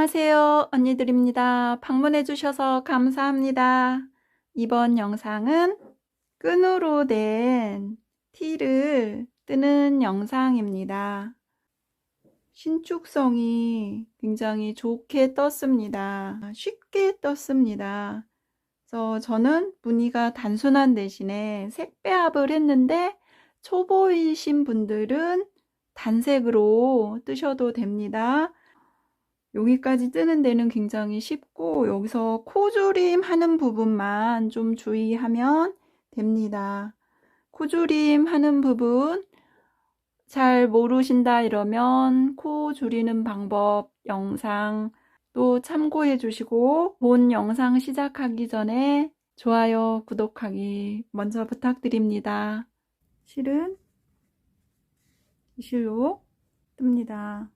안녕하세요. 언니들입니다. 방문해 주셔서 감사합니다. 이번 영상은 끈으로 된 티를 뜨는 영상입니다. 신축성이 굉장히 좋게 떴습니다. 쉽게 떴습니다. 그래서 저는 무늬가 단순한 대신에 색배합을 했는데 초보이신 분들은 단색으로 뜨셔도 됩니다. 여기까지 뜨는 데는 굉장히 쉽고 여기서 코조림 하는 부분만 좀 주의하면 됩니다. 코조림 하는 부분 잘 모르신다 이러면 코 줄이는 방법 영상 또 참고해 주시고 본 영상 시작하기 전에 좋아요, 구독하기 먼저 부탁드립니다. 실은 이 실로 뜹니다.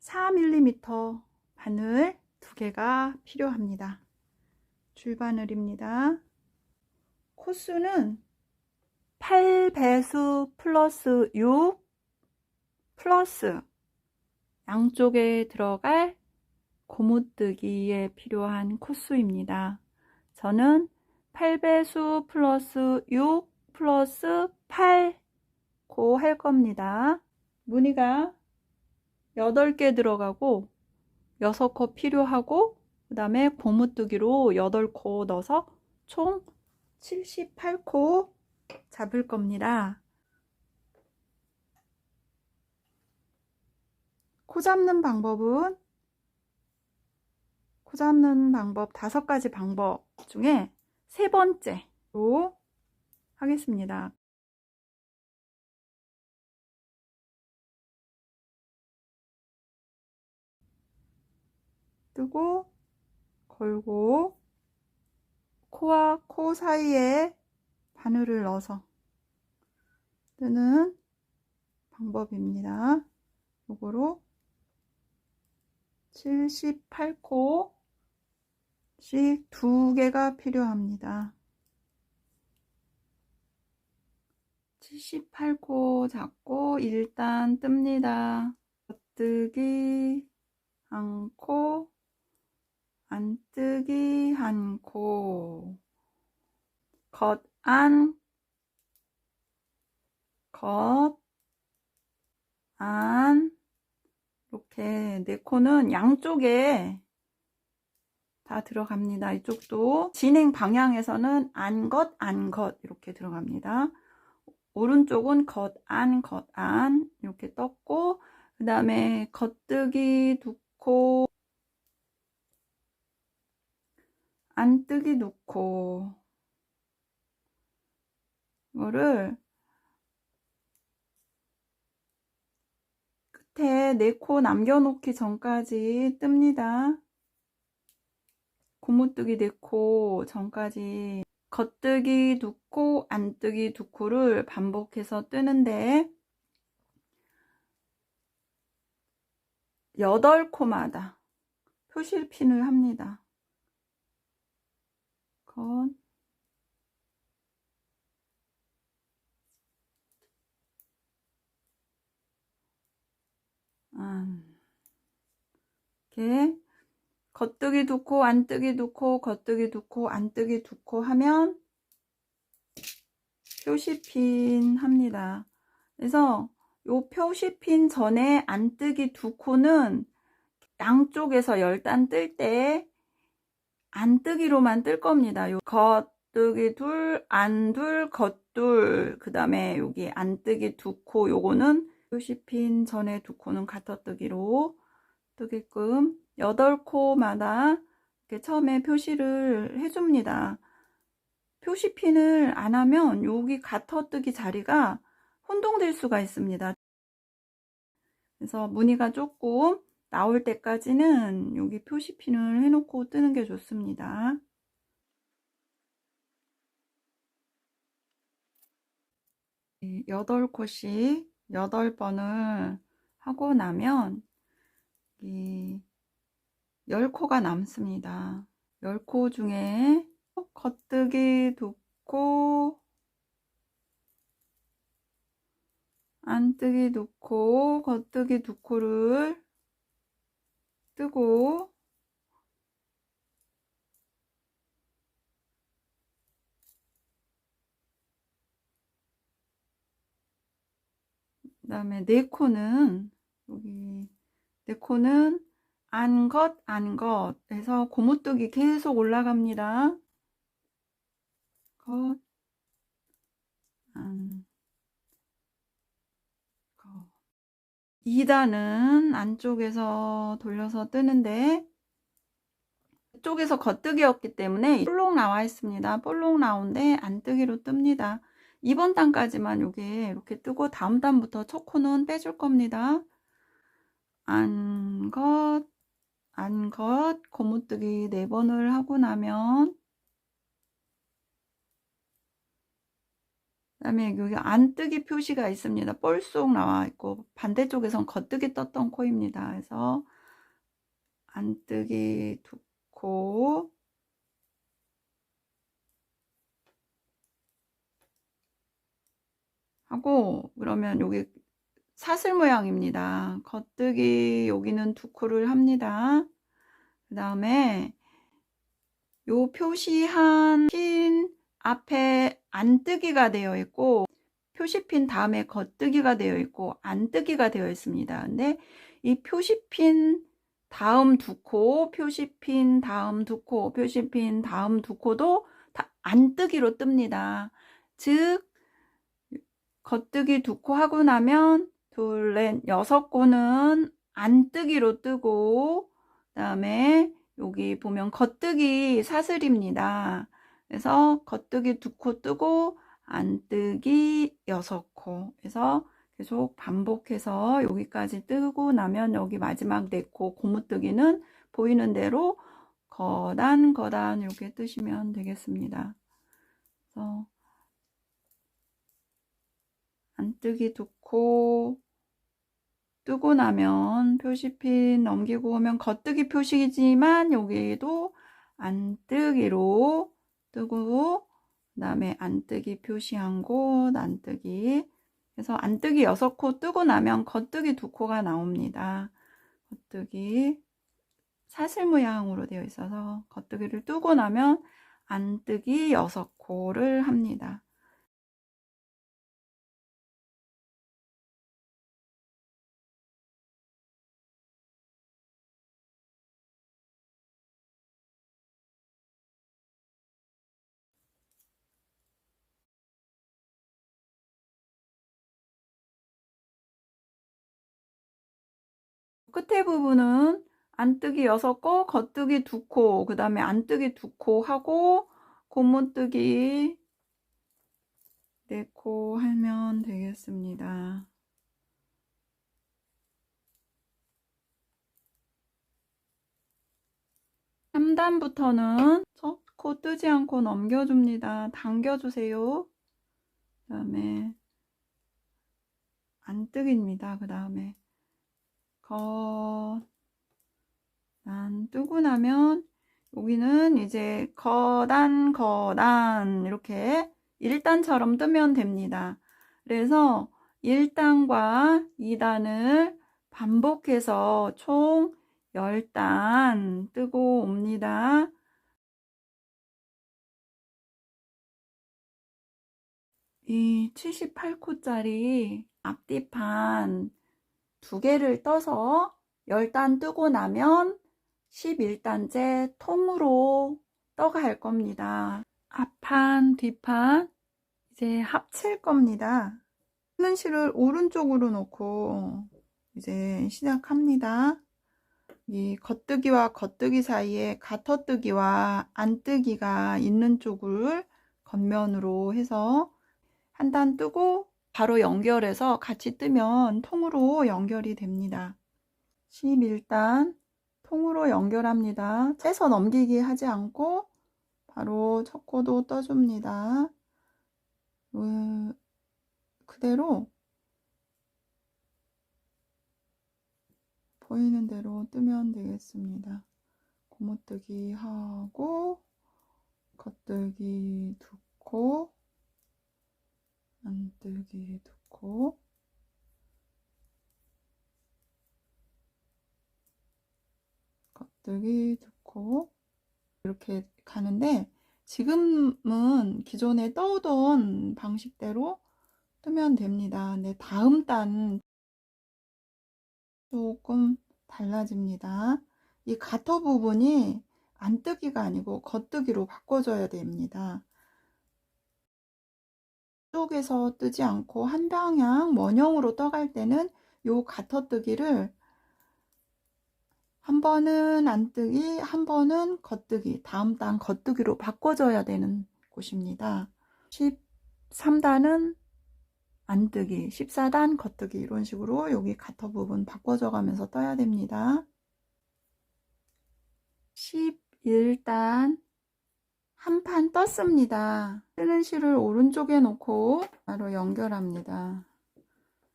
4mm 바늘 2개가 필요합니다. 줄바늘입니다. 코수는 8배수 플러스 6 플러스 양쪽에 들어갈 고무뜨기에 필요한 코수입니다. 저는 8배수 플러스 6 플러스 8고 할 겁니다. 무늬가 8개 들어가고 6코 필요하고 그 다음에 고무뜨기로 8코 넣어서 총 78코 잡을 겁니다. 코 잡는 방법은 코 잡는 방법 5가지 방법 중에 3번째로 하겠습니다. 뜨고 걸고 코와 코 사이에 바늘을 넣어서 뜨는 방법입니다. 요거로 78코씩 2개가 필요합니다. 78코 잡고 일단 뜹니다. 뜨기 한 코, 안 뜨기 한 코, 겉, 안, 겉, 안, 이렇게 4코는 양쪽에 다 들어갑니다. 이쪽도 진행 방향에서는 안, 겉, 안, 겉 이렇게 들어갑니다. 오른쪽은 겉, 안, 겉, 안 이렇게 떴고 그 다음에 겉뜨기 2코, 안뜨기 2코 이거를 끝에 4코 남겨놓기 전까지 뜹니다. 고무뜨기 4코 전까지 겉뜨기 2코, 안뜨기 2코를 반복해서 뜨는데 8코마다 표실핀을 합니다. 겉, 안 이렇게 겉뜨기 2코, 안뜨기 2코, 겉뜨기 2코, 안뜨기 2코 하면 표시핀 합니다. 그래서 요 표시핀 전에 안뜨기 2코는 양쪽에서 10단 뜰 때 안뜨기로만 뜰 겁니다. 요 겉뜨기 둘, 안 둘, 겉 둘, 그 다음에 여기 안뜨기 2코 요거는 표시핀 전에 2코는 가터뜨기로 뜨게끔 8코마다 이렇게 처음에 표시를 해줍니다. 표시핀을 안 하면 여기 가터뜨기 자리가 혼동될 수가 있습니다. 그래서 무늬가 조금 나올 때까지는 여기 표시핀을 해놓고 뜨는 게 좋습니다. 8코씩 8번을 하고 나면 이 10코가 남습니다. 10코 중에 겉뜨기 2코, 안뜨기 2코, 겉뜨기 2코를 뜨고 그 다음에 네 코는 여기 네 코는 안것 안것 해서 고무뜨기 계속 올라갑니다. 것 안 것 2단은 안쪽에서 돌려서 뜨는데 이쪽에서 겉뜨기였기 때문에 볼록 나와 있습니다. 볼록 나오는데 안뜨기로 뜹니다. 2번 단까지만 요게 이렇게 뜨고 다음 단부터 첫 코는 빼줄 겁니다. 안것 안것 고무뜨기 4번을 하고 나면 그 다음에 여기 안뜨기 표시가 있습니다. 볼속 나와 있고 반대쪽에선 겉뜨기 떴던 코입니다. 그래서 안뜨기 2코 하고 그러면 여기 사슬 모양입니다. 겉뜨기 여기는 2코를 합니다. 그 다음에 요 표시한 핀 앞에 안뜨기가 되어 있고 표시핀 다음에 겉뜨기가 되어 있고 안뜨기가 되어 있습니다. 근데 이 표시핀 다음 2코, 표시핀 다음 2코, 표시핀 다음 2코도 다 안뜨기로 뜹니다. 즉 겉뜨기 2코 하고 나면 둘, 넷, 6코는 안뜨기로 뜨고 그 다음에 여기 보면 겉뜨기 사슬입니다. 그래서 겉뜨기 2코 뜨고 안뜨기 6코 해서 계속 반복해서 여기까지 뜨고 나면 여기 마지막 4코 고무뜨기는 보이는 대로 거단 거단 이렇게 뜨시면 되겠습니다. 그래서 안뜨기 2코 뜨고 나면 표시핀 넘기고 오면 겉뜨기 표시지만 여기도 안뜨기로 뜨고 그 다음에 안뜨기 표시한 곳 안뜨기 그래서 안뜨기 6코 뜨고 나면 겉뜨기 2코가 나옵니다. 겉뜨기 사슬 모양으로 되어 있어서 겉뜨기를 뜨고 나면 안뜨기 6코를 합니다. 끝에 부분은 안뜨기 6코, 겉뜨기 2코, 그 다음에 안뜨기 2코 하고 고무뜨기 4코 하면 되겠습니다. 3단부터는 첫 코 뜨지 않고 넘겨줍니다. 당겨주세요. 그 다음에 안뜨기입니다. 그 다음에 난 뜨고 나면 여기는 이제 거단 거단 이렇게 1단처럼 뜨면 됩니다. 그래서 1단과 2단을 반복해서 총 10단 뜨고 옵니다. 이 78코짜리 앞뒤판 2개를 떠서 10단 뜨고 나면 11단째 통으로 떠갈 겁니다. 앞판, 뒷판 이제 합칠 겁니다. 하는 실을 오른쪽으로 놓고 이제 시작합니다. 이 겉뜨기와 겉뜨기 사이에 가터뜨기와 안뜨기가 있는 쪽을 겉면으로 해서 한 단 뜨고 바로 연결해서 같이 뜨면 통으로 연결이 됩니다. 11단 통으로 연결합니다. 채서 넘기기 하지 않고 바로 첫 코도 떠줍니다. 그대로 보이는 대로 뜨면 되겠습니다. 고무뜨기 하고 겉뜨기 2코 안뜨기 2코 겉뜨기 2코 이렇게 가는데, 지금은 기존에 떠오던 방식대로 뜨면 됩니다. 근데 다음 단 조금 달라집니다. 이 가터 부분이 안뜨기가 아니고 겉뜨기로 바꿔줘야 됩니다. 쪽에서 뜨지 않고 한 방향 원형으로 떠갈 때는 요 가터뜨기를 한 번은 안뜨기, 한 번은 겉뜨기, 다음 단 겉뜨기로 바꿔줘야 되는 곳입니다. 13단은 안뜨기, 14단 겉뜨기, 이런 식으로 여기 가터 부분 바꿔줘 가면서 떠야 됩니다. 11단 한 판 떴습니다. 뜨는 실을 오른쪽에 놓고 바로 연결합니다.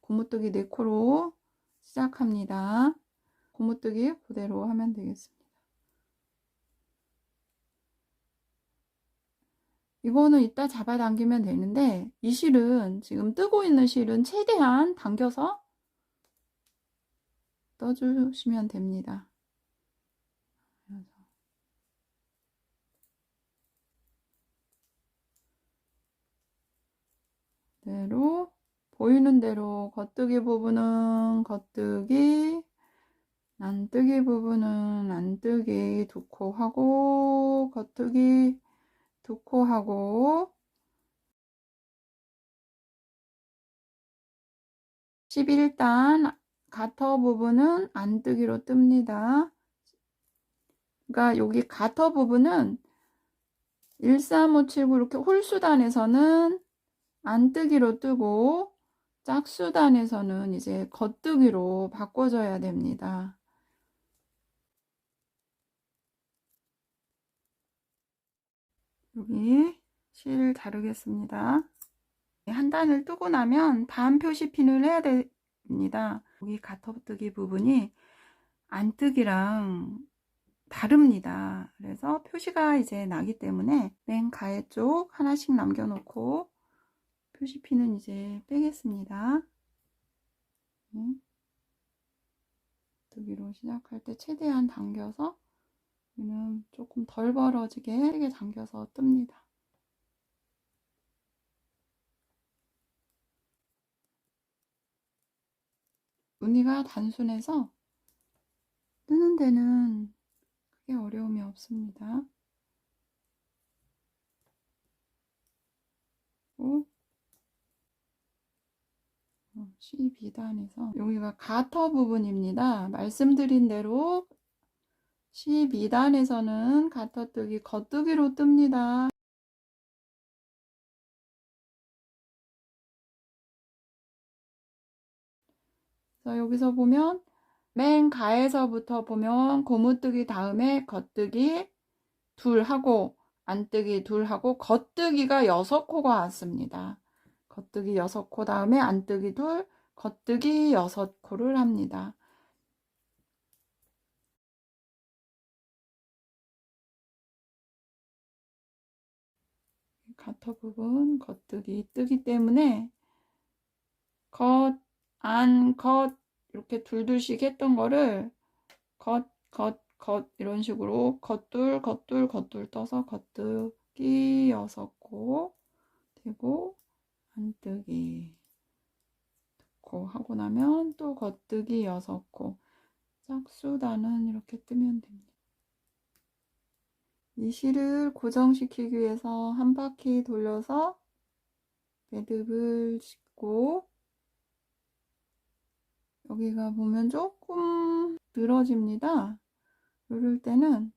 고무뜨기 4코로 시작합니다. 고무뜨기 그대로 하면 되겠습니다. 이거는 이따 잡아당기면 되는데, 이 실은 지금 뜨고 있는 실은 최대한 당겨서 떠주시면 됩니다. 대로 보이는 대로 겉뜨기 부분은 겉뜨기, 안뜨기 부분은 안뜨기 2코 하고, 겉뜨기 2코 하고, 11단 가터 부분은 안뜨기로 뜹니다. 그러니까 여기 가터 부분은 13579 이렇게 홀수단에서는 안뜨기로 뜨고, 짝수단에서는 이제 겉뜨기로 바꿔줘야 됩니다. 여기 실 자르겠습니다. 한 단을 뜨고 나면 다음 표시핀을 해야 됩니다. 여기 가터뜨기 부분이 안뜨기랑 다릅니다. 그래서 표시가 이제 나기 때문에 맨 가해 쪽 하나씩 남겨놓고 표시핀은 이제 빼겠습니다. 뜨기로 시작할 때 최대한 당겨서, 얘는 조금 덜 벌어지게 세게 당겨서 뜹니다. 무늬가 단순해서 뜨는 데는 크게 어려움이 없습니다. 12단에서 여기가 가터 부분입니다. 말씀드린 대로 12단에서는 가터뜨기 겉뜨기로 뜹니다. 그래서 여기서 보면 맨 가에서부터 보면 고무뜨기 다음에 겉뜨기 둘 하고 안뜨기 둘 하고 겉뜨기가 6코가 왔습니다. 겉뜨기 6코 다음에 안뜨기 둘, 겉뜨기 6코를 합니다. 가터 부분 겉뜨기 뜨기 때문에 겉, 안, 겉 이렇게 둘둘씩 했던 거를 겉, 겉 이런 식으로 겉둘, 겉둘, 겉둘 떠서 겉뜨기 6코 되고 안뜨기 2코 하고 나면 또 겉뜨기 6코, 짝수단은 이렇게 뜨면 됩니다. 이 실을 고정시키기 위해서 한 바퀴 돌려서 매듭을 짓고, 여기가 보면 조금 늘어집니다. 이럴 때는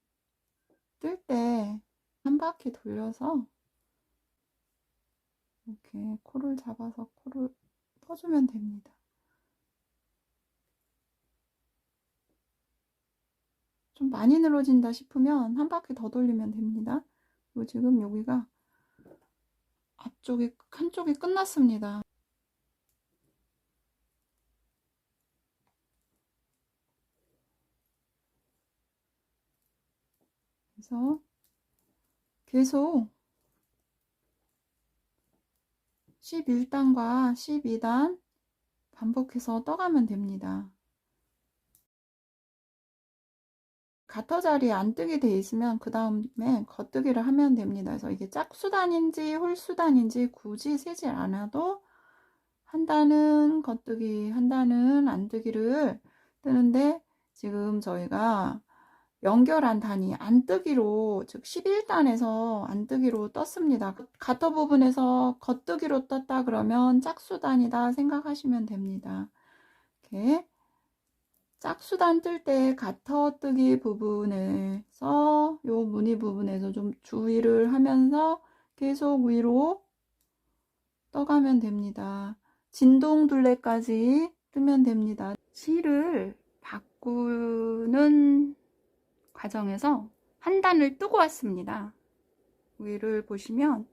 뜰 때 한 바퀴 돌려서 이렇게 코를 잡아서 코를 퍼주면 됩니다. 좀 많이 늘어진다 싶으면 한 바퀴 더 돌리면 됩니다. 그리고 지금 여기가 앞쪽이 한쪽이 끝났습니다. 그래서 계속 11단과 12단 반복해서 떠가면 됩니다. 가터 자리에 안뜨기 돼 있으면 그 다음에 겉뜨기를 하면 됩니다. 그래서 이게 짝수단인지 홀수단인지 굳이 세지 않아도 한 단은 겉뜨기, 한 단은 안뜨기를 뜨는데, 지금 저희가 연결한 단이 안뜨기로, 즉 11단에서 안뜨기로 떴습니다. 가터 부분에서 겉뜨기로 떴다 그러면 짝수단이다 생각하시면 됩니다. 이렇게 짝수단 뜰 때 가터 뜨기 부분에서 요 무늬 부분에서 좀 주의를 하면서 계속 위로 떠가면 됩니다. 진동둘레까지 뜨면 됩니다. 실을 바꾸는 과정에서 한 단을 뜨고 왔습니다. 위를 보시면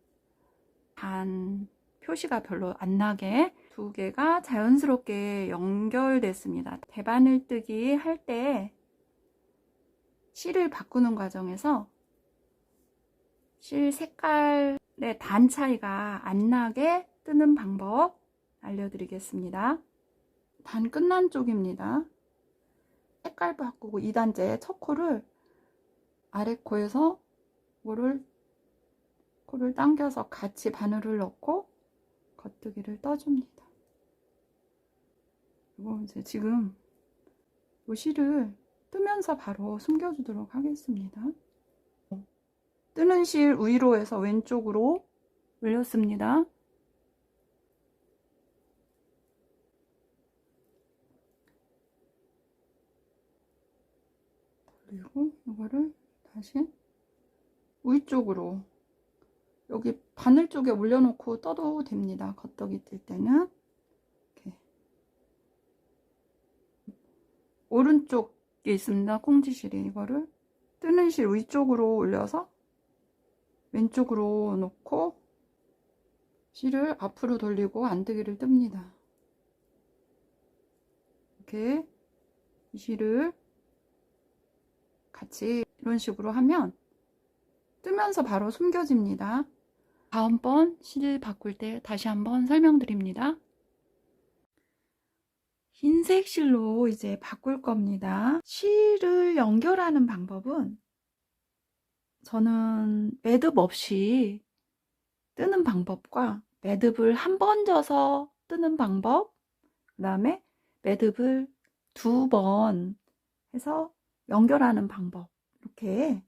단 표시가 별로 안 나게 두 개가 자연스럽게 연결됐습니다. 대바늘 뜨기 할 때 실을 바꾸는 과정에서 실 색깔의 단 차이가 안 나게 뜨는 방법 알려드리겠습니다. 단 끝난 쪽입니다. 색깔 바꾸고 2단째 첫 코를 아래 코에서 코를 당겨서 같이 바늘을 넣고 겉뜨기를 떠줍니다. 그리고 이제 지금 이 실을 뜨면서 바로 숨겨주도록 하겠습니다. 뜨는 실 위로 해서 왼쪽으로 올렸습니다. 그리고 이거를 다시 위쪽으로, 여기 바늘 쪽에 올려놓고 떠도 됩니다. 겉뜨기 뜰 때는 이렇게 오른쪽에 있습니다. 콩지실이. 이거를 뜨는 실 위쪽으로 올려서 왼쪽으로 놓고 실을 앞으로 돌리고 안뜨기를 뜹니다. 이렇게 이 실을 같이 이런 식으로 하면 뜨면서 바로 숨겨집니다. 다음번 실 바꿀 때 다시 한번 설명드립니다. 흰색 실로 이제 바꿀 겁니다. 실을 연결하는 방법은 저는 매듭 없이 뜨는 방법과 매듭을 한 번 져서 뜨는 방법, 그 다음에 매듭을 2번 해서 연결하는 방법, 이렇게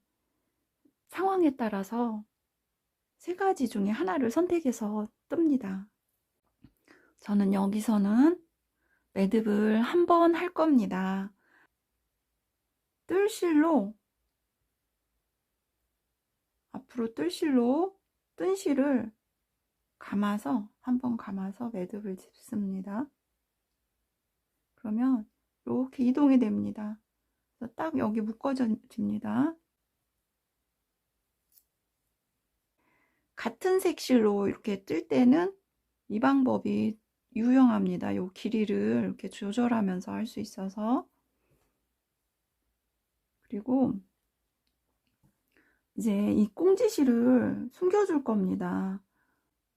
상황에 따라서 3가지 중에 하나를 선택해서 뜹니다. 저는 여기서는 매듭을 한 번 할 겁니다. 뜰실로, 앞으로 뜰실로 뜬 실을 감아서, 한 번 감아서 매듭을 짚습니다. 그러면 이렇게 이동이 됩니다. 그래서 딱 여기 묶어집니다. 같은 색 실로 이렇게 뜰 때는 이 방법이 유용합니다. 이 길이를 이렇게 조절하면서 할 수 있어서. 그리고 이제 이 꽁지실을 숨겨줄 겁니다.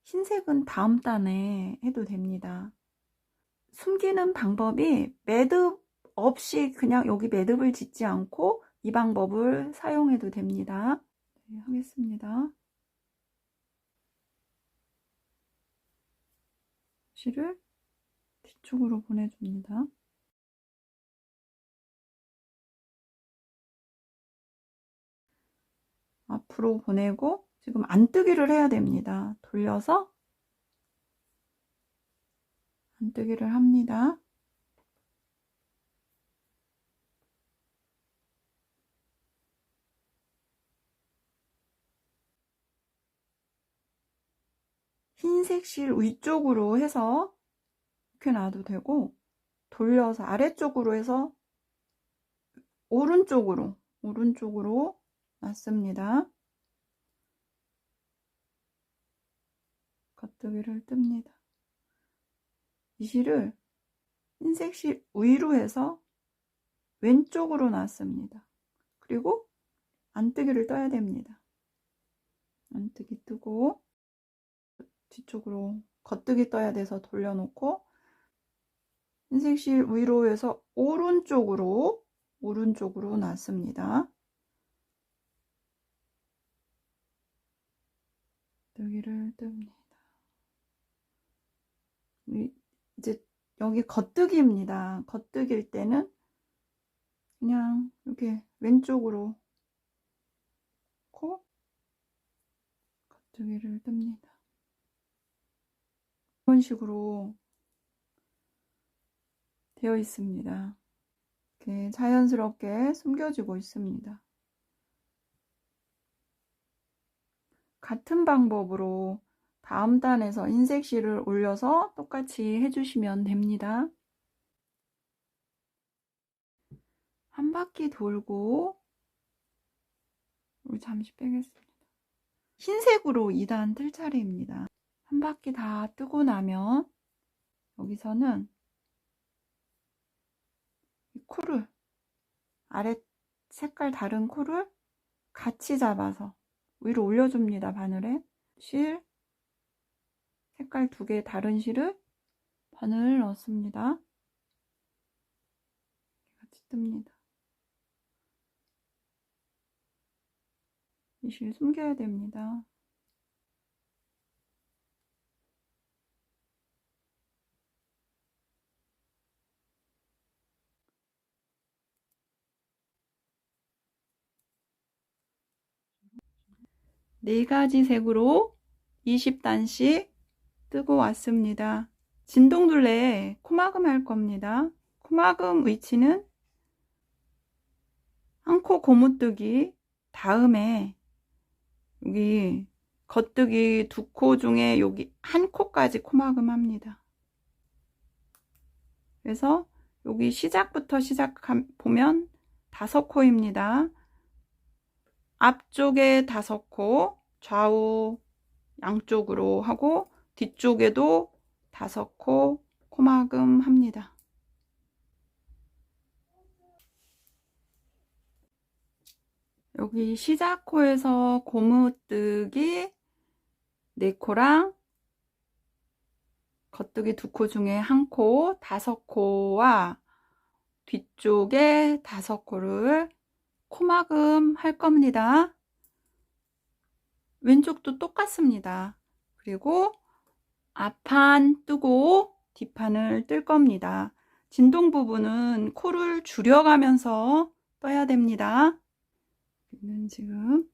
흰색은 다음 단에 해도 됩니다. 숨기는 방법이 매듭 없이 그냥 여기 매듭을 짓지 않고 이 방법을 사용해도 됩니다. 네, 하겠습니다. 실을 뒤쪽으로 보내줍니다. 앞으로 보내고 지금 안뜨기를 해야 됩니다. 돌려서 안뜨기를 합니다. 흰색 실 위쪽으로 해서 이렇게 놔도 되고, 돌려서 아래쪽으로 해서 오른쪽으로 놨습니다. 겉뜨기를 뜹니다. 이 실을 흰색 실 위로 해서 왼쪽으로 놨습니다. 그리고 안뜨기를 떠야 됩니다. 안뜨기 뜨고 뒤쪽으로 겉뜨기 떠야 돼서 돌려놓고 흰색 실 위로 해서 오른쪽으로 오른쪽으로 놨습니다. 겉뜨기를 뜹니다. 이제 여기 겉뜨기입니다. 겉뜨기일 때는 그냥 이렇게 왼쪽으로 코 겉뜨기를 뜹니다. 이런 식으로 되어 있습니다. 이렇게 자연스럽게 숨겨지고 있습니다. 같은 방법으로 다음 단에서 인색실을 올려서 똑같이 해주시면 됩니다. 한 바퀴 돌고 우리 잠시 빼겠습니다. 흰색으로 2단 뜰 차례입니다. 한 바퀴 다 뜨고 나면 여기서는 이 코를 아래 색깔 다른 코를 같이 잡아서 위로 올려줍니다. 바늘에 실 색깔 2개 다른 실을 바늘 넣습니다. 같이 뜹니다. 이 실 숨겨야 됩니다. 네 가지 색으로 20단씩 뜨고 왔습니다. 진동둘레 코막음 할 겁니다. 코막음 위치는 한 코 고무뜨기 다음에 여기 겉뜨기 2코 중에 여기 한 코까지 코막음 합니다. 그래서 여기 시작부터 보면 5코입니다. 앞쪽에 5코, 좌우 양쪽으로 하고 뒤쪽에도 5코 코막음 합니다. 여기 시작코에서 고무뜨기 4코랑 겉뜨기 2코 중에 1코, 5코와 뒤쪽에 5코를 코막음 할 겁니다. 왼쪽도 똑같습니다. 그리고 앞판 뜨고 뒷판을 뜰 겁니다. 진동 부분은 코를 줄여가면서 떠야 됩니다. 여기는 지금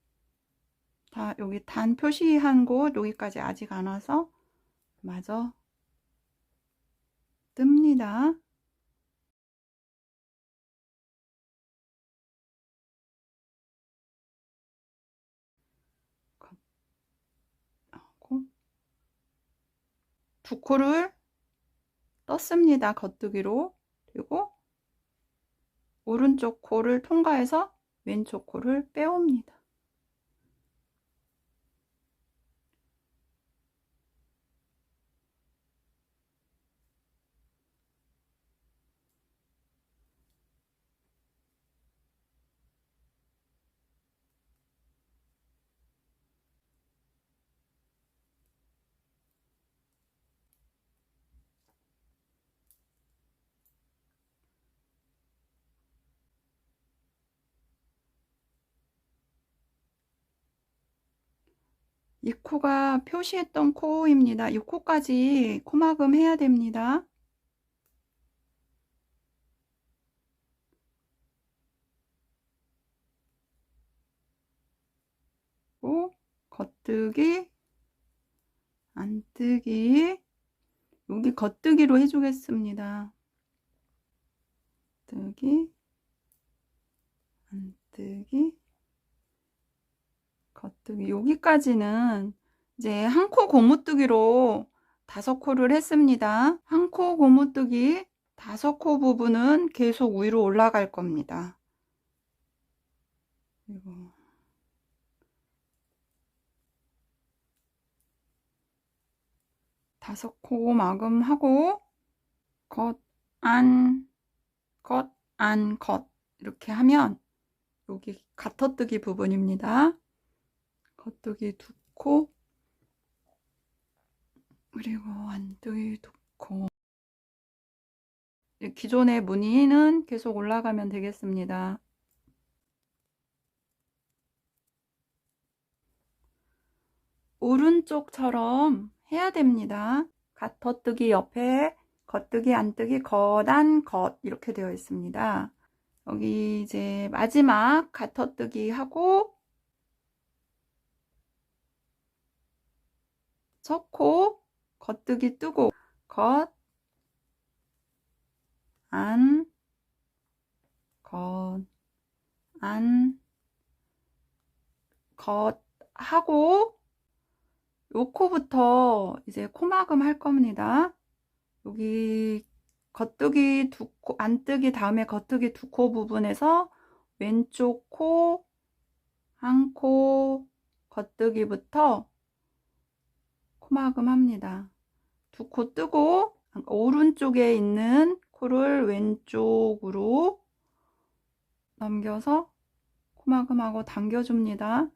다 여기 단 표시한 곳 여기까지 아직 안 와서 마저 뜹니다. 하고 2코를 떴습니다. 겉뜨기로. 그리고 오른쪽 코를 통과해서 왼쪽 코를 빼옵니다. 이 코가 표시했던 코입니다. 이 코까지 코막음 해야 됩니다. 그리고 겉뜨기, 안뜨기, 여기 겉뜨기로 해주겠습니다. 겉뜨기, 안뜨기, 겉뜨기. 여기까지는 이제 한 코 고무뜨기로 5코를 했습니다. 한 코 고무뜨기 5코 부분은 계속 위로 올라갈 겁니다. 그리고 5코 마금하고 겉, 안, 겉, 안, 겉 이렇게 하면 여기 가터뜨기 부분입니다. 겉뜨기 2코 그리고 안뜨기 2코 기존의 무늬는 계속 올라가면 되겠습니다. 오른쪽처럼 해야 됩니다. 겉뜨기 옆에 겉뜨기, 안뜨기, 겉안, 겉 이렇게 되어 있습니다. 여기 이제 마지막 겉뜨기 하고 섞고 겉뜨기 뜨고 겉, 안, 겉, 안, 겉 하고 요 코부터 이제 코막음 할 겁니다. 여기 겉뜨기 두 코, 안뜨기 다음에 겉뜨기 두 코 부분에서 왼쪽 코, 한 코, 겉뜨기부터 코막음 합니다. 두 코 뜨고 오른쪽에 있는 코를 왼쪽으로 넘겨서 코막음하고 당겨줍니다.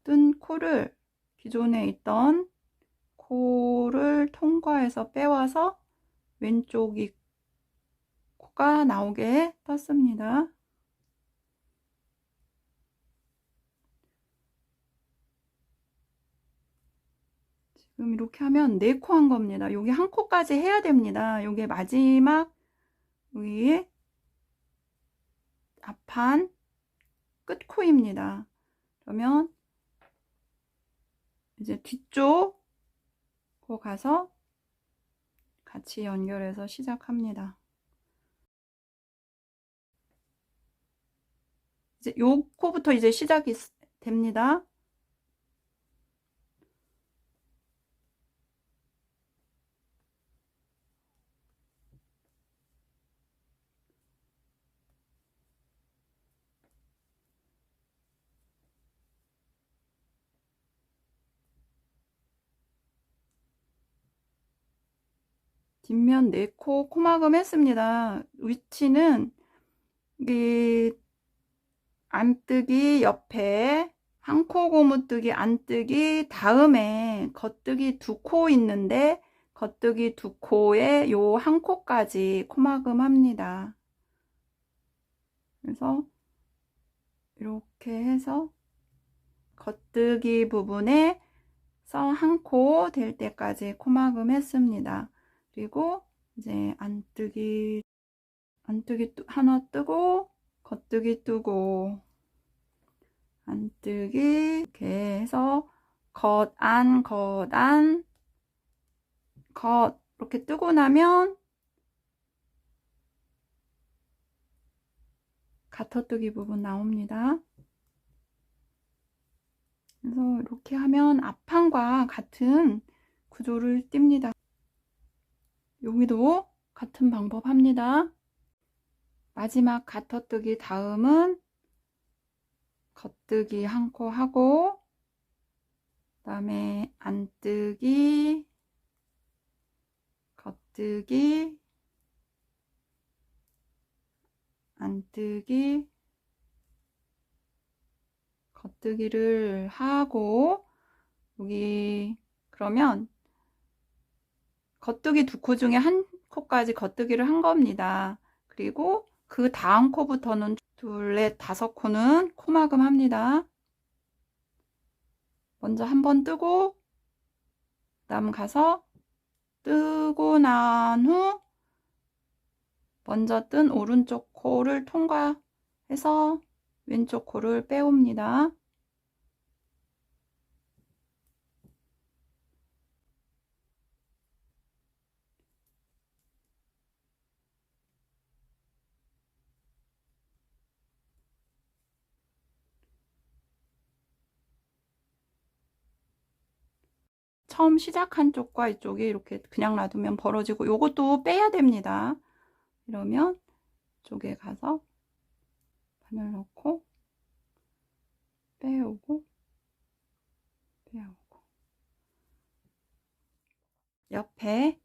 뜬 코를 기존에 있던 코를 통과해서 빼와서 왼쪽이 코가 나오게 떴습니다. 지금 이렇게 하면 4코 한 겁니다. 여기 한 코까지 해야 됩니다. 여기 마지막 여기 앞판 끝코입니다. 그러면 이제 뒤쪽 코 가서 같이 연결해서 시작합니다. 이제 요 코부터 이제 시작이 됩니다. 뒷면 4코 코막음 했습니다. 위치는 이 안뜨기 옆에 한 코 고무뜨기 안뜨기 다음에 겉뜨기 2코 있는데 겉뜨기 2코에 요 한 코까지 코막음 합니다. 그래서 이렇게 해서 겉뜨기 부분에서 한 코 될 때까지 코막음 했습니다. 그리고 이제 안뜨기 하나 뜨고 겉뜨기 뜨고 안뜨기 이렇게 해서 겉안 겉안 겉 이렇게 뜨고 나면 가터뜨기 부분 나옵니다. 그래서 이렇게 하면 앞판과 같은 구조를 띱니다. 여기도 같은 방법 합니다. 마지막 가터뜨기 다음은 겉뜨기 한 코 하고 그 다음에 안뜨기 겉뜨기 안뜨기 겉뜨기를 하고 여기 그러면 겉뜨기 2코 중에 한 코까지 겉뜨기를 한 겁니다. 그리고 그 다음 코부터는 둘, 넷, 5코는 코막음 합니다. 먼저 한번 뜨고 그다음 가서 뜨고 난 후 먼저 뜬 오른쪽 코를 통과해서 왼쪽 코를 빼옵니다. 처음 시작한 쪽과 이쪽이 이렇게 그냥 놔두면 벌어지고 요것도 빼야 됩니다. 이러면 이쪽에 가서 바늘 넣고 빼오고 빼오고 옆에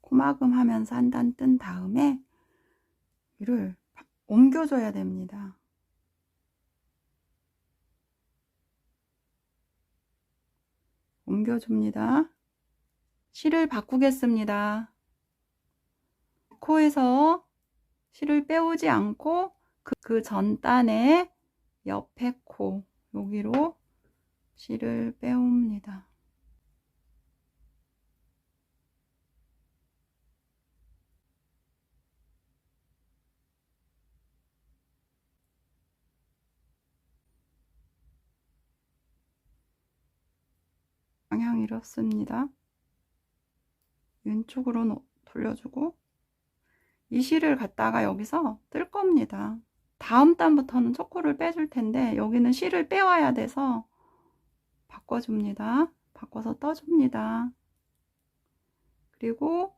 코막음 하면서 한 단 뜬 다음에 이를 옮겨줘야 됩니다. 옮겨줍니다. 실을 바꾸겠습니다. 코에서 실을 빼오지 않고 그 전단의 옆에 코 여기로 실을 빼옵니다. 방향 이렇습니다. 왼쪽으로 돌려주고 이 실을 갖다가 여기서 뜰 겁니다. 다음 단부터는 첫 코를 빼줄 텐데 여기는 실을 빼와야 돼서 바꿔줍니다. 바꿔서 떠줍니다. 그리고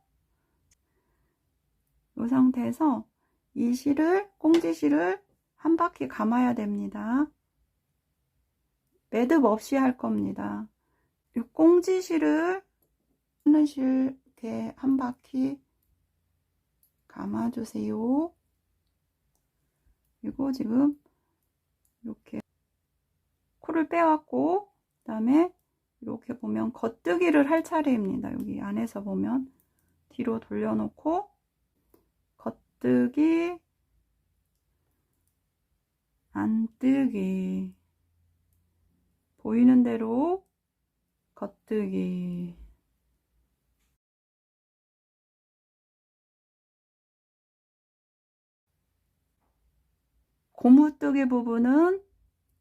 이 상태에서 이 실을 꽁지실을 한 바퀴 감아야 됩니다. 매듭 없이 할 겁니다. 이 꽁지실을 하는 실 이렇게 한 바퀴 감아주세요. 그리고 지금 이렇게 코를 빼왔고 그 다음에 이렇게 보면 겉뜨기를 할 차례입니다. 여기 안에서 보면 뒤로 돌려놓고 겉뜨기 안뜨기 보이는 대로 겉뜨기 고무뜨기 부분은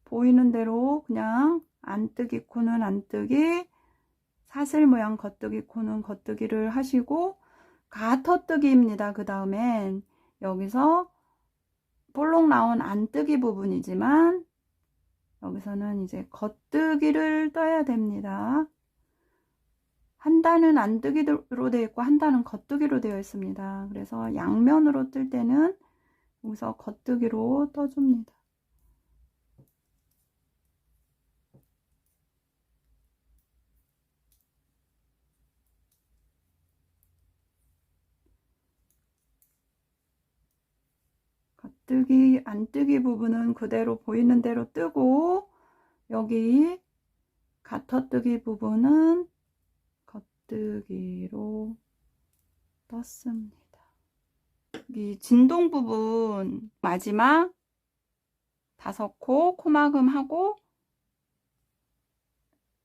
보이는 대로 그냥 안뜨기 코는 안뜨기 사슬 모양 겉뜨기 코는 겉뜨기를 하시고 가터뜨기입니다. 그 다음엔 여기서 볼록 나온 안뜨기 부분이지만 여기서는 이제 겉뜨기를 떠야 됩니다. 한 단은 안뜨기로 되어 있고 한 단은 겉뜨기로 되어 있습니다. 그래서 양면으로 뜰 때는 여기서 겉뜨기로 떠줍니다. 겉뜨기, 안뜨기 부분은 그대로 보이는 대로 뜨고 여기 가터뜨기 부분은 겉뜨기로 떴습니다. 이 진동 부분 마지막 5코 코막음 하고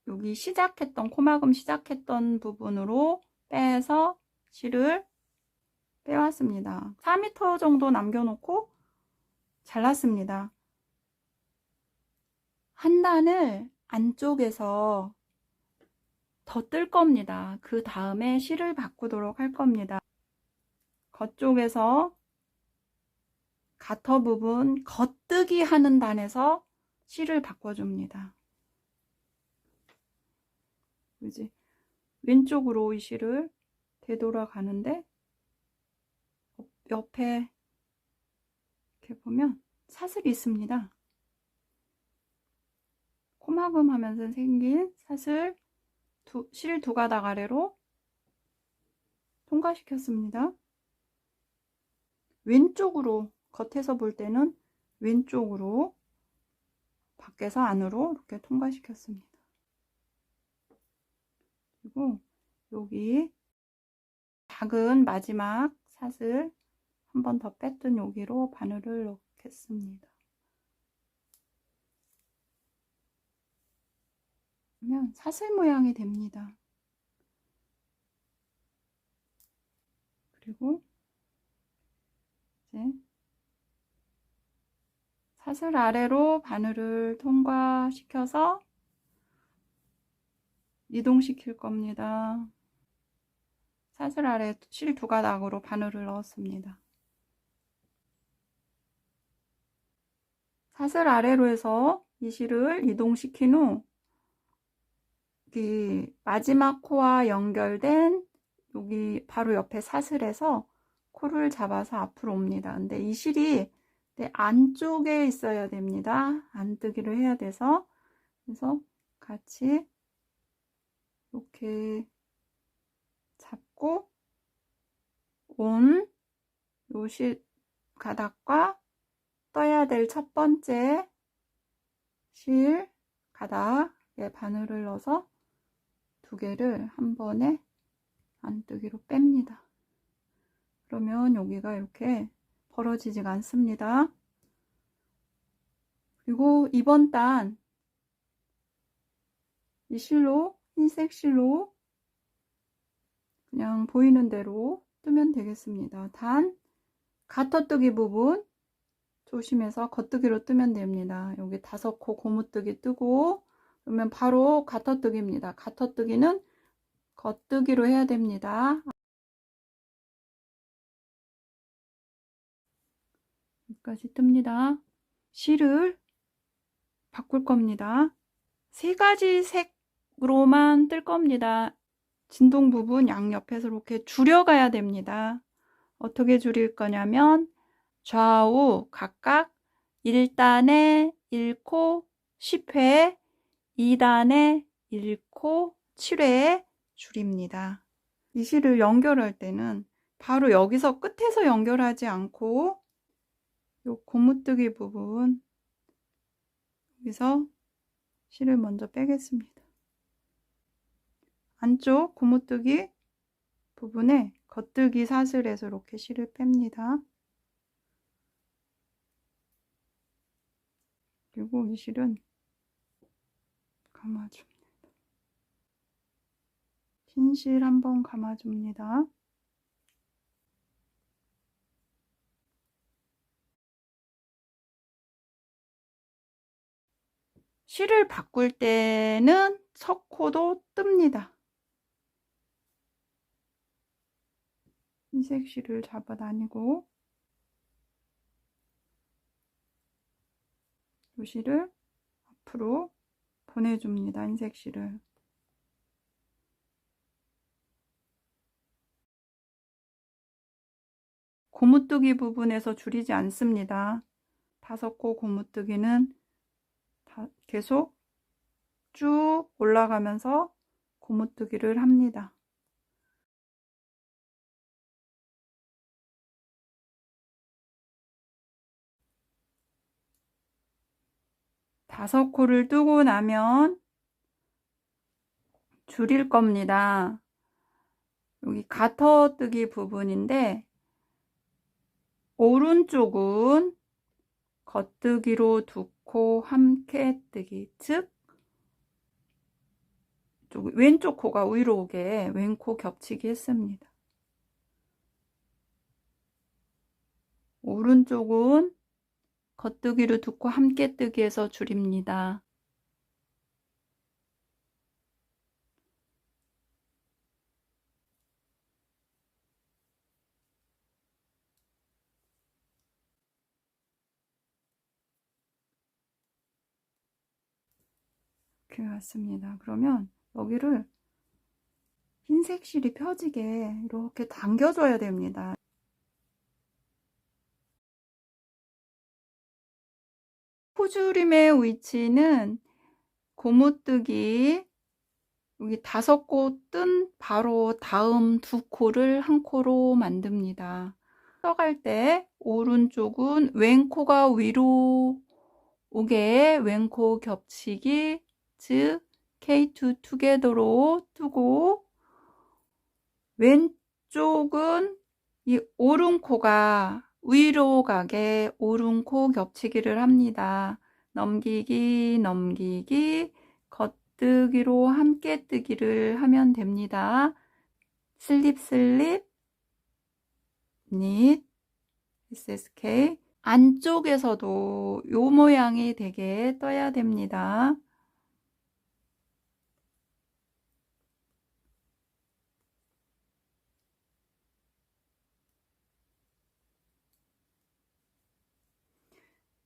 여기 시작했던 코막음 시작했던 부분으로 빼서 실을 빼왔습니다. 4m 정도 남겨놓고 잘랐습니다. 한 단을 안쪽에서 더 뜰 겁니다. 그 다음에 실을 바꾸도록 할 겁니다. 겉쪽에서 가터 부분 겉뜨기 하는 단에서 실을 바꿔줍니다. 이제 왼쪽으로 이 실을 되돌아가는데 옆에 이렇게 보면 사슬이 있습니다. 코막음 하면서 생긴 사슬 실 두 가닥 아래로 통과시켰습니다. 왼쪽으로 겉에서 볼 때는 왼쪽으로 밖에서 안으로 이렇게 통과시켰습니다. 그리고 여기 작은 마지막 사슬 한 번 더 뺐던 여기로 바늘을 넣겠습니다. 그러면 사슬 모양이 됩니다. 그리고 이제 사슬 아래로 바늘을 통과시켜서 이동시킬 겁니다. 사슬 아래 실 두 가닥으로 바늘을 넣었습니다. 사슬 아래로 해서 이 실을 이동시킨 후 여기 마지막 코와 연결된 여기 바로 옆에 사슬에서 코를 잡아서 앞으로 옵니다. 근데 이 실이 안쪽에 있어야 됩니다. 안뜨기를 해야 돼서 그래서 같이 이렇게 잡고 온 요 실 가닥과 떠야 될 첫 번째 실 가닥에 바늘을 넣어서 두 개를 한 번에 안뜨기로 뺍니다. 그러면 여기가 이렇게 벌어지지가 않습니다. 그리고 이번 단 이 실로, 흰색 실로 그냥 보이는 대로 뜨면 되겠습니다. 단 가터뜨기 부분 조심해서 겉뜨기로 뜨면 됩니다. 여기 5코 고무뜨기 뜨고 그러면 바로 가터뜨기입니다. 가터뜨기는 겉뜨기로 해야 됩니다. 여기까지 뜹니다. 실을 바꿀 겁니다. 3가지 색으로만 뜰 겁니다. 진동 부분 양옆에서 이렇게 줄여가야 됩니다. 어떻게 줄일 거냐면 좌우 각각 1단에 1코 10회, 2단에 1코 7회 줄입니다. 이 실을 연결할 때는 바로 여기서 끝에서 연결하지 않고 요 고무뜨기 부분 여기서 실을 먼저 빼겠습니다. 안쪽 고무뜨기 부분에 겉뜨기 사슬에서 이렇게 실을 뺍니다. 그리고 이 실은 감아줍니다. 흰 실 한번 감아줍니다. 실을 바꿀 때는 석코도 뜹니다. 흰색 실을 잡아 다니고 이 실을 앞으로 보내줍니다. 흰색 실을. 고무뜨기 부분에서 줄이지 않습니다. 5코 고무뜨기는 계속 쭉 올라가면서 고무뜨기를 합니다. 다섯 코를 뜨고 나면 줄일 겁니다. 여기 가터뜨기 부분인데 오른쪽은 겉뜨기로 2코 함께 뜨기, 즉 왼쪽 코가 위로 오게 왼코 겹치기 했습니다. 오른쪽은 겉뜨기로 2코 함께 뜨기해서 줄입니다. 이렇게 왔습니다. 그러면 여기를 흰색 실이 펴지게 이렇게 당겨줘야 됩니다. 코줄임의 위치는 고무뜨기 여기 5코 뜬 바로 다음 2코를 한 코로 만듭니다. 떠갈 때 오른쪽은 왼코가 위로 오게 왼코 겹치기, 즉 K2 투게더로 뜨고 왼쪽은 이 오른코가 위로 가게 오른코 겹치기를 합니다. 넘기기, 넘기기, 겉뜨기로 함께 뜨기를 하면 됩니다. 슬립, 슬립, 닛, SSK. 안쪽에서도 요 모양이 되게 떠야 됩니다.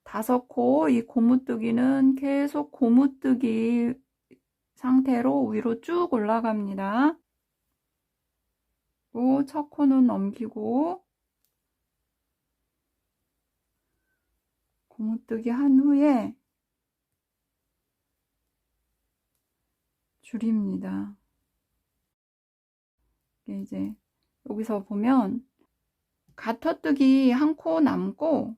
다섯 코 이 고무뜨기는 계속 고무뜨기 상태로 위로 쭉 올라갑니다. 또 첫 코는 넘기고 고무뜨기 한 후에 줄입니다. 이제 여기서 보면 가터뜨기 한 코 남고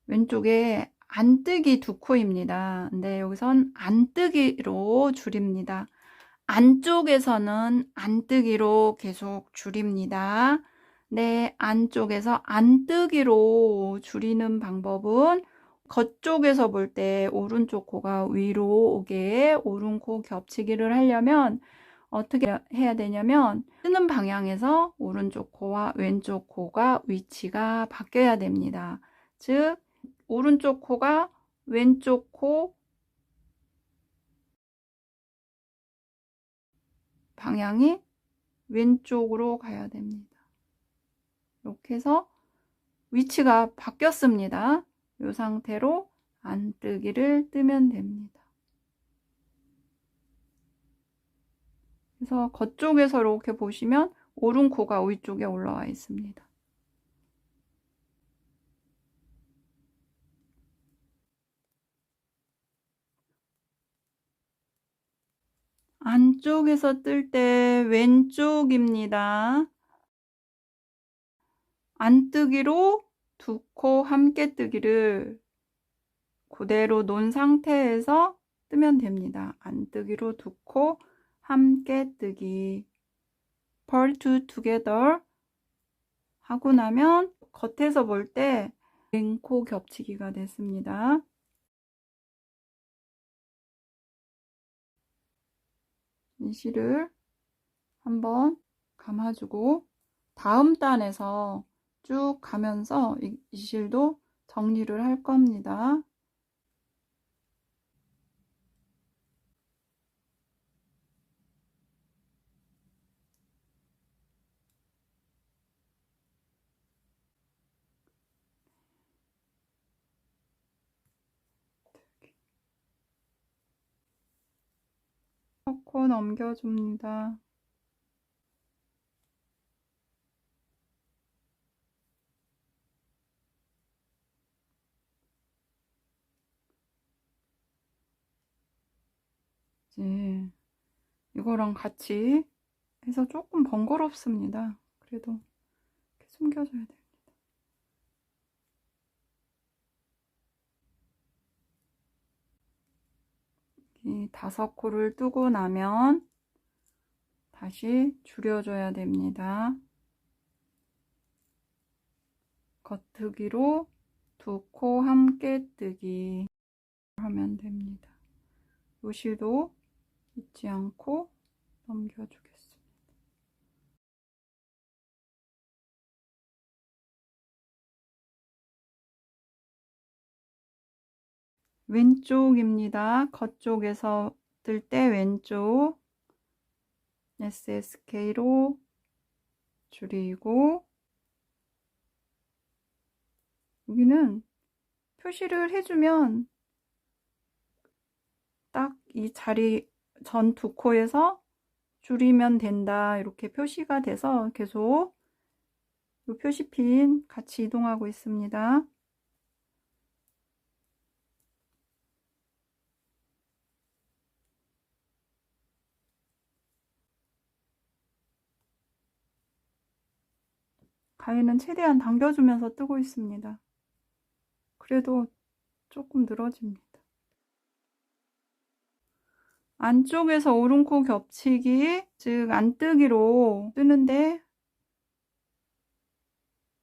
왼쪽에 안뜨기 2코입니다. 근데 여기선 안뜨기로 줄입니다. 안쪽에서는 안뜨기로 계속 줄입니다. 네, 안쪽에서 안뜨기로 줄이는 방법은 겉쪽에서 볼 때 오른쪽 코가 위로 오게 오른코 겹치기를 하려면 어떻게 해야 되냐면 뜨는 방향에서 오른쪽 코와 왼쪽 코가 위치가 바뀌어야 됩니다. 즉 오른쪽 코가 왼쪽 코 방향이 왼쪽으로 가야 됩니다. 이렇게 해서 위치가 바뀌었습니다. 이 상태로 안뜨기를 뜨면 됩니다. 그래서 겉쪽에서 이렇게 보시면 오른코가 위쪽에 올라와 있습니다. 안쪽에서 뜰 때 왼쪽입니다. 안뜨기로 두 코 함께 뜨기를 그대로 놓은 상태에서 뜨면 됩니다. 안뜨기로 두 코 함께 뜨기 pull two together 하고 나면 겉에서 볼 때 왼코 겹치기가 됐습니다. 이 실을 한번 감아주고 다음 단에서 쭉 가면서 이 실도 정리를 할 겁니다. 코 넘겨줍니다. 이제 이거랑 같이 해서 조금 번거롭습니다. 그래도 이렇게 숨겨줘야 됩니다. 이 5코를 뜨고 나면 다시 줄여줘야 됩니다. 겉뜨기로 두 코 함께 뜨기 하면 됩니다. 요 실도 잊지 않고 넘겨주겠습니다. 왼쪽입니다. 겉쪽에서 뜰 때 왼쪽 SSK로 줄이고 여기는 표시를 해주면 딱 이 자리 전 두 코에서 줄이면 된다 이렇게 표시가 돼서 계속 이 표시핀 같이 이동하고 있습니다. 가위는 최대한 당겨주면서 뜨고 있습니다. 그래도 조금 늘어집니다. 안쪽에서 오른코 겹치기, 즉 안뜨기로 뜨는데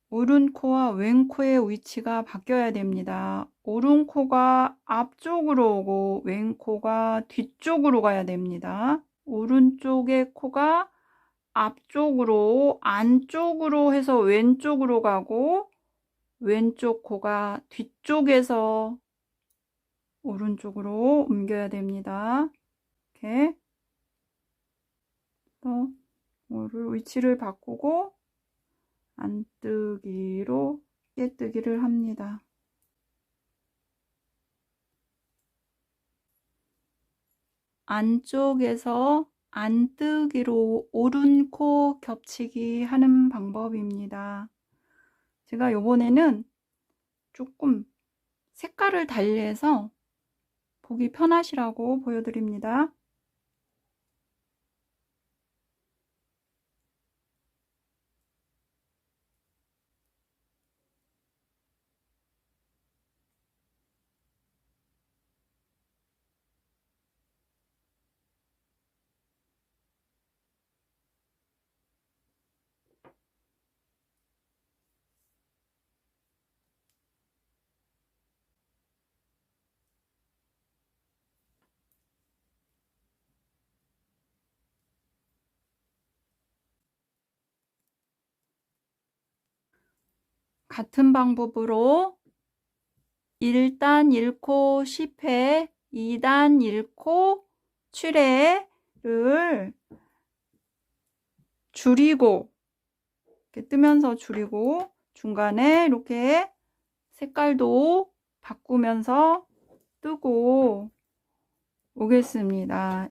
오른코와 왼코의 위치가 바뀌어야 됩니다. 오른코가 앞쪽으로 오고 왼코가 뒤쪽으로 가야 됩니다. 오른쪽의 코가 앞쪽으로 안쪽으로 해서 왼쪽으로 가고 왼쪽 코가 뒤쪽에서 오른쪽으로 옮겨야 됩니다. 이렇게 위치를 바꾸고 안뜨기로 깨뜨기를 합니다. 안쪽에서 안뜨기로 오른코 겹치기 하는 방법입니다. 제가 이번에는 조금 색깔을 달리해서 보기 편하시라고 보여드립니다. 같은 방법으로 1단 1코 10회, 2단 1코 7회를 줄이고, 이렇게 뜨면서 줄이고, 중간에 이렇게 색깔도 바꾸면서 뜨고 오겠습니다.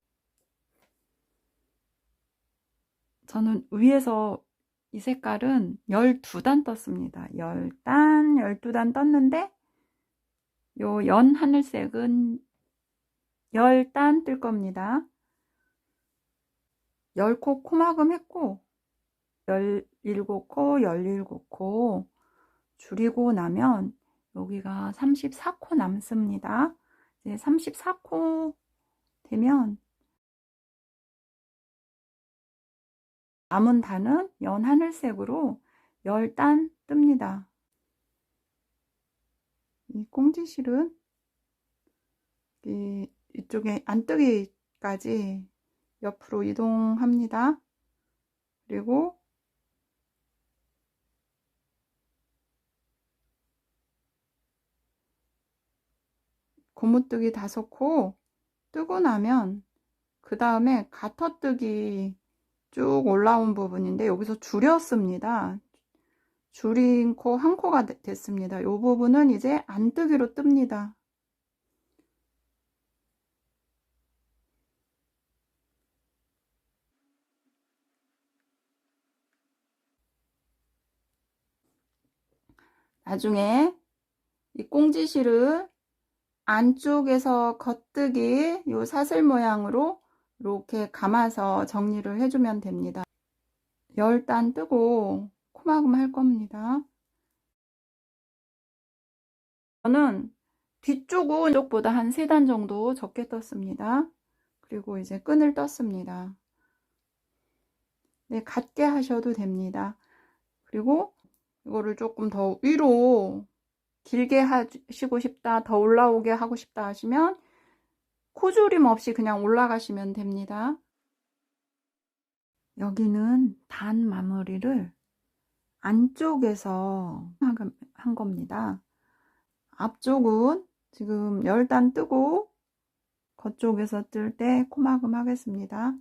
저는 위에서 이 색깔은 12단 떴습니다. 10단, 12단 떴는데 요 연 하늘색은 10단 뜰 겁니다. 10코 코막음 했고 17코, 17코 줄이고 나면 여기가 34코 남습니다. 이제 34코 되면 남은 단은 연 하늘색으로 10단 뜹니다. 이 꽁지실은 이쪽에 안뜨기까지 옆으로 이동합니다. 그리고 고무뜨기 5코 뜨고 나면 그 다음에 가터뜨기 쭉 올라온 부분인데 여기서 줄였습니다. 줄인 코 1코가 됐습니다. 이 부분은 이제 안뜨기로 뜹니다. 나중에 이 꽁지실을 안쪽에서 겉뜨기 요 사슬 모양으로 이렇게 감아서 정리를 해주면 됩니다. 10단 뜨고 코막음 할 겁니다. 저는 뒤쪽은 이쪽보다 한 3단 정도 적게 떴습니다. 그리고 이제 끈을 떴습니다. 네, 같게 하셔도 됩니다. 그리고 이거를 조금 더 위로 길게 하시고 싶다, 더 올라오게 하고 싶다 하시면 코줄임 없이 그냥 올라가시면 됩니다. 여기는 단 마무리를 안쪽에서 한 겁니다. 앞쪽은 지금 10단 뜨고 겉쪽에서 뜰 때 코막음 하겠습니다.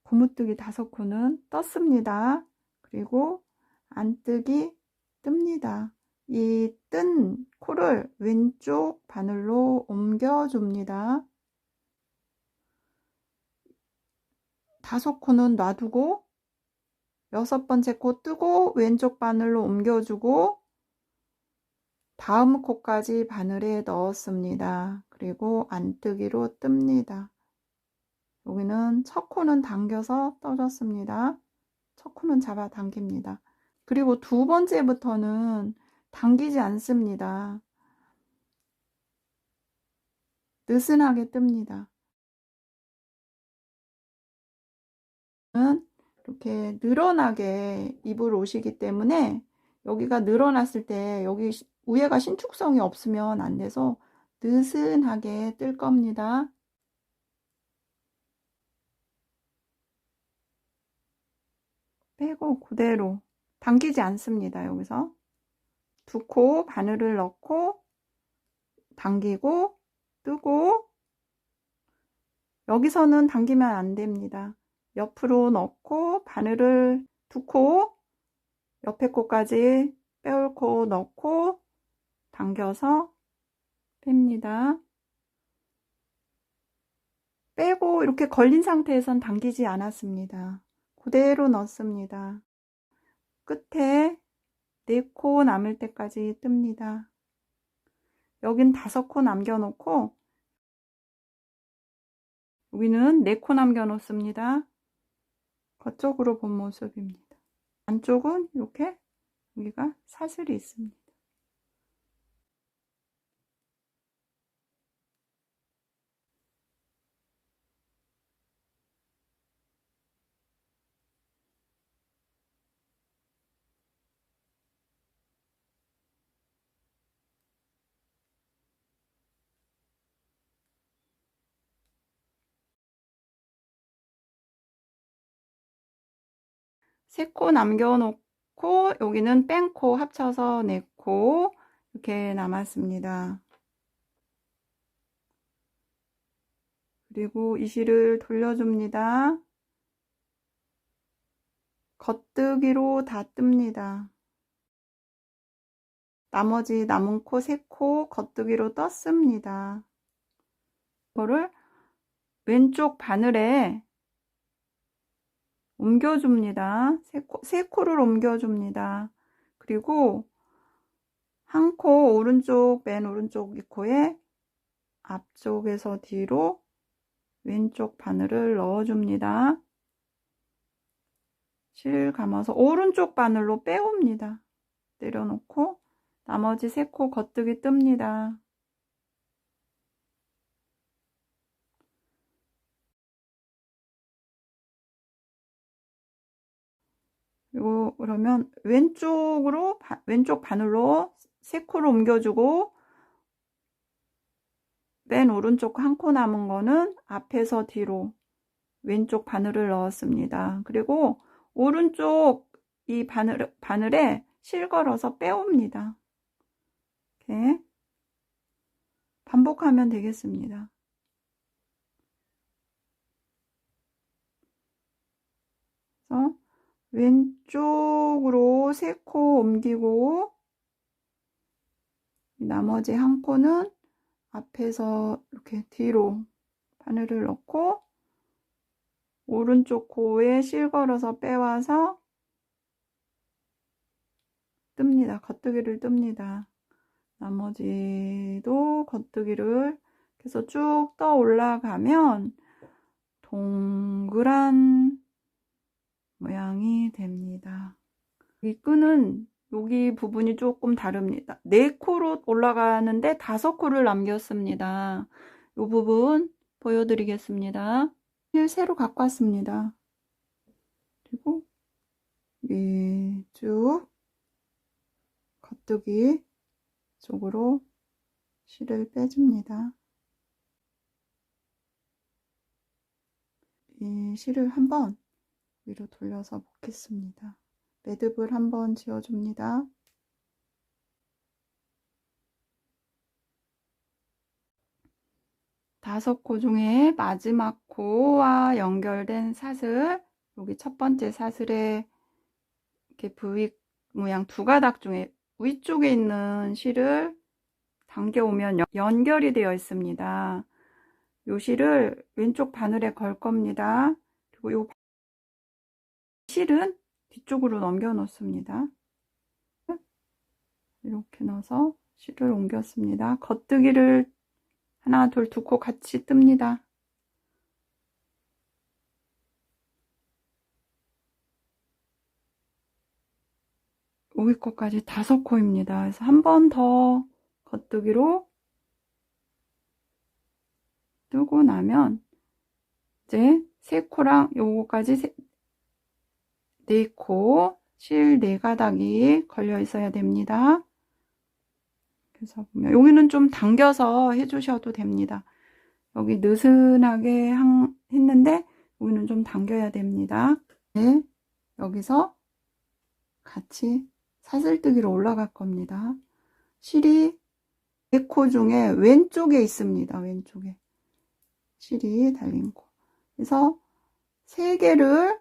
고무뜨기 5코는 떴습니다. 그리고 안뜨기 뜹니다. 이 뜬 코를 왼쪽 바늘로 옮겨줍니다. 5코는 놔두고 6번째 코 뜨고 왼쪽 바늘로 옮겨주고 다음 코까지 바늘에 넣었습니다. 그리고 안뜨기로 뜹니다. 여기는 첫 코는 당겨서 떠줬습니다. 첫 코는 잡아 당깁니다. 그리고 2번째부터는 당기지 않습니다. 느슨하게 뜹니다. 이렇게 늘어나게 입을 옷이기 때문에 여기가 늘어났을 때 여기 위에가 신축성이 없으면 안 돼서 느슨하게 뜰 겁니다. 빼고 그대로 당기지 않습니다. 여기서 2코 바늘을 넣고 당기고 뜨고 여기서는 당기면 안 됩니다. 옆으로 넣고 바늘을 2코 옆에 코까지 빼올 코 넣고 당겨서 뺍니다. 빼고 이렇게 걸린 상태에선 당기지 않았습니다. 그대로 넣습니다. 끝에 4코 남을 때까지 뜹니다. 여긴 5코 남겨놓고 여기는 4코 남겨놓습니다. 겉쪽으로 본 모습입니다. 안쪽은 이렇게 여기가 사슬이 있습니다. 세 코 남겨놓고 코, 여기는 뺑코 합쳐서 4코 이렇게 남았습니다. 그리고 이 실을 돌려줍니다. 겉뜨기로 다 뜹니다. 나머지 남은 코 3코 겉뜨기로 떴습니다. 이거를 왼쪽 바늘에 옮겨줍니다. 3코를 옮겨줍니다. 그리고 한 코 오른쪽, 맨 오른쪽 이 코에 앞쪽에서 뒤로 왼쪽 바늘을 넣어줍니다. 실 감아서 오른쪽 바늘로 빼옵니다. 내려놓고 나머지 3코 겉뜨기 뜹니다. 그리고 그러면 왼쪽 바늘로 3코를 옮겨주고 맨 오른쪽 한 코 남은 거는 앞에서 뒤로 왼쪽 바늘을 넣었습니다. 그리고 오른쪽 이 바늘에 실 걸어서 빼옵니다. 이렇게 반복하면 되겠습니다. 그래서 왼쪽으로 3코 옮기고 나머지 한 코는 앞에서 이렇게 뒤로 바늘을 넣고 오른쪽 코에 실 걸어서 빼와서 뜹니다. 겉뜨기를 뜹니다. 나머지도 겉뜨기를 해서 쭉 떠 올라가면 동그란 모양이 됩니다. 이 끈은 여기 부분이 조금 다릅니다. 4코로 올라가는데 5코를 남겼습니다. 이 부분 보여드리겠습니다. 실 새로 갖고 왔습니다. 그리고 쭉 겉뜨기 쪽으로 실을 빼줍니다. 이 실을 한번 위로 돌려서 먹겠습니다. 매듭을 한번 지어줍니다. 다섯 코 중에 마지막 코와 연결된 사슬, 여기 첫 번째 사슬에 이렇게 V 모양 2가닥 중에 위쪽에 있는 실을 당겨오면 연결이 되어 있습니다. 이 실을 왼쪽 바늘에 걸 겁니다. 그리고 이 실은 뒤쪽으로 넘겨 놓습니다. 이렇게 넣어서 실을 옮겼습니다. 겉뜨기를 하나, 둘, 2코 같이 뜹니다. 여기 코까지 5코입니다. 그래서 한 번 더 겉뜨기로 뜨고 나면 이제 3코랑 요거까지 4코, 실 4가닥이 걸려 있어야 됩니다. 그래서 보면 여기는 좀 당겨서 해주셔도 됩니다. 여기 느슨하게 했는데 여기는 좀 당겨야 됩니다. 네, 여기서 같이 사슬뜨기로 올라갈 겁니다. 실이 4코 중에 왼쪽에 있습니다. 왼쪽에 실이 달린 코. 그래서 3개를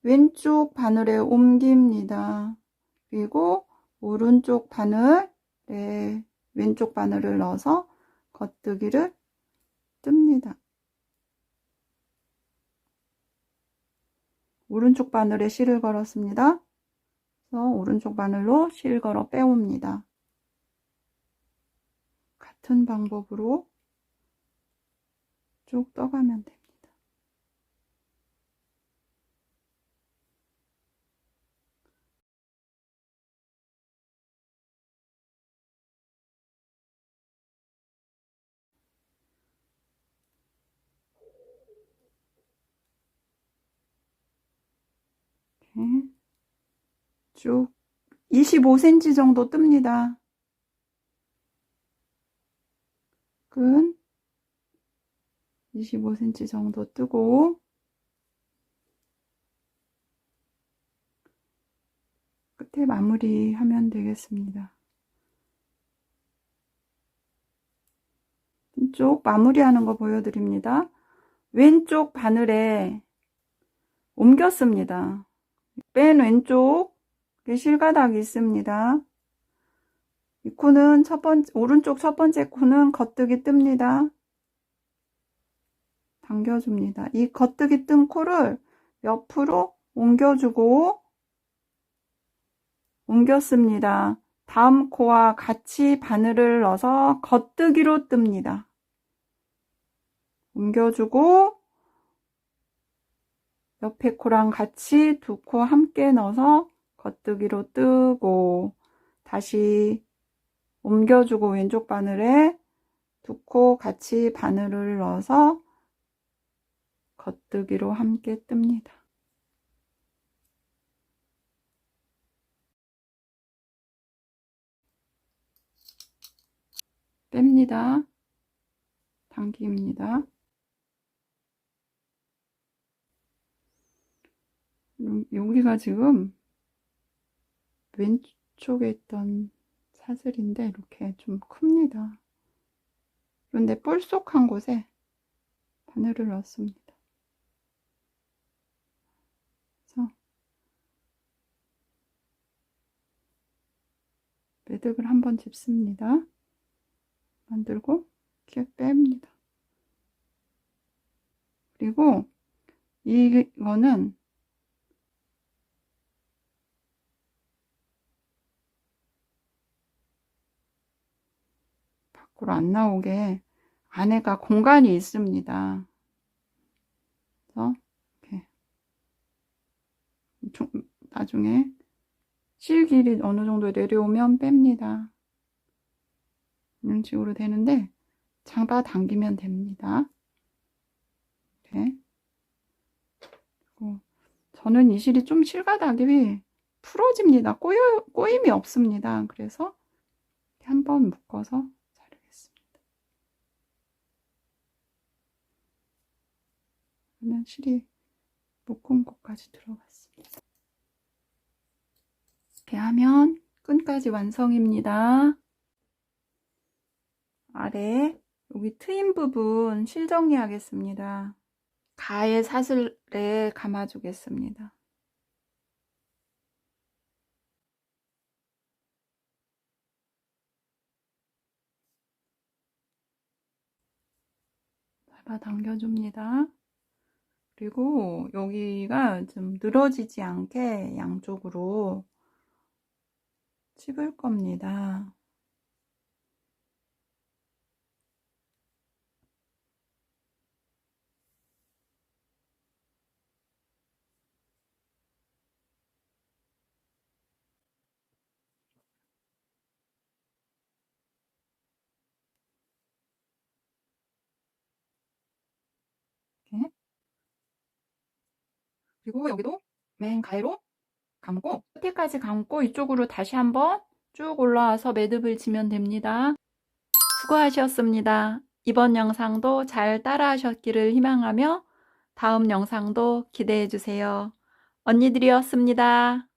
왼쪽 바늘에 옮깁니다. 그리고 오른쪽 바늘에 왼쪽 바늘을 넣어서 겉뜨기를 뜹니다. 오른쪽 바늘에 실을 걸었습니다. 그래서 오른쪽 바늘로 실 걸어 빼옵니다. 같은 방법으로 쭉 떠가면 됩니다. 이렇게 쭉 25cm 정도 뜹니다. 끈 25cm 정도 뜨고 끝에 마무리하면 되겠습니다. 왼쪽 마무리하는 거 보여드립니다. 왼쪽 바늘에 옮겼습니다. 맨 왼쪽에 실가닥이 있습니다. 이 코는 오른쪽 첫 번째 코는 겉뜨기 뜹니다. 당겨줍니다. 이 겉뜨기 뜬 코를 옆으로 옮겼습니다. 다음 코와 같이 바늘을 넣어서 겉뜨기로 뜹니다. 옮겨주고 옆에 코랑 같이 두 코 함께 넣어서 겉뜨기로 뜨고 다시 옮겨주고 왼쪽 바늘에 두 코 같이 바늘을 넣어서 겉뜨기로 함께 뜹니다. 뺍니다. 당깁니다. 여기가 지금 왼쪽에 있던 사슬인데 이렇게 좀 큽니다. 그런데 볼속한 곳에 바늘을 넣었습니다. 그래서 매듭을 한번 짚습니다. 만들고 이렇게 뺍니다. 그리고 이거는 밖으로 안 나오게 안에가 공간이 있습니다. 그래서 이렇게 나중에 실 길이 어느 정도 내려오면 뺍니다. 이런 식으로 되는데 잡아 당기면 됩니다. 이렇게. 그리고 저는 이 실이 좀 실가닥이 풀어집니다. 꼬임이 없습니다. 그래서 한번 묶어서 자르겠습니다. 그러면 실이 묶은 곳까지 들어갔습니다. 이렇게 하면 끈까지 완성입니다. 아래 여기 트임 부분 실 정리하겠습니다. 가에 사슬에 감아주겠습니다. 당겨줍니다. 그리고 여기가 좀 늘어지지 않게 양쪽으로 찝을 겁니다. 이렇게. 그리고 여기도 맨 가위로 감고 끝에까지 감고 이쪽으로 다시 한번 쭉 올라와서 매듭을 지면 됩니다. 수고하셨습니다. 이번 영상도 잘 따라하셨기를 희망하며 다음 영상도 기대해 주세요. 언니들이었습니다.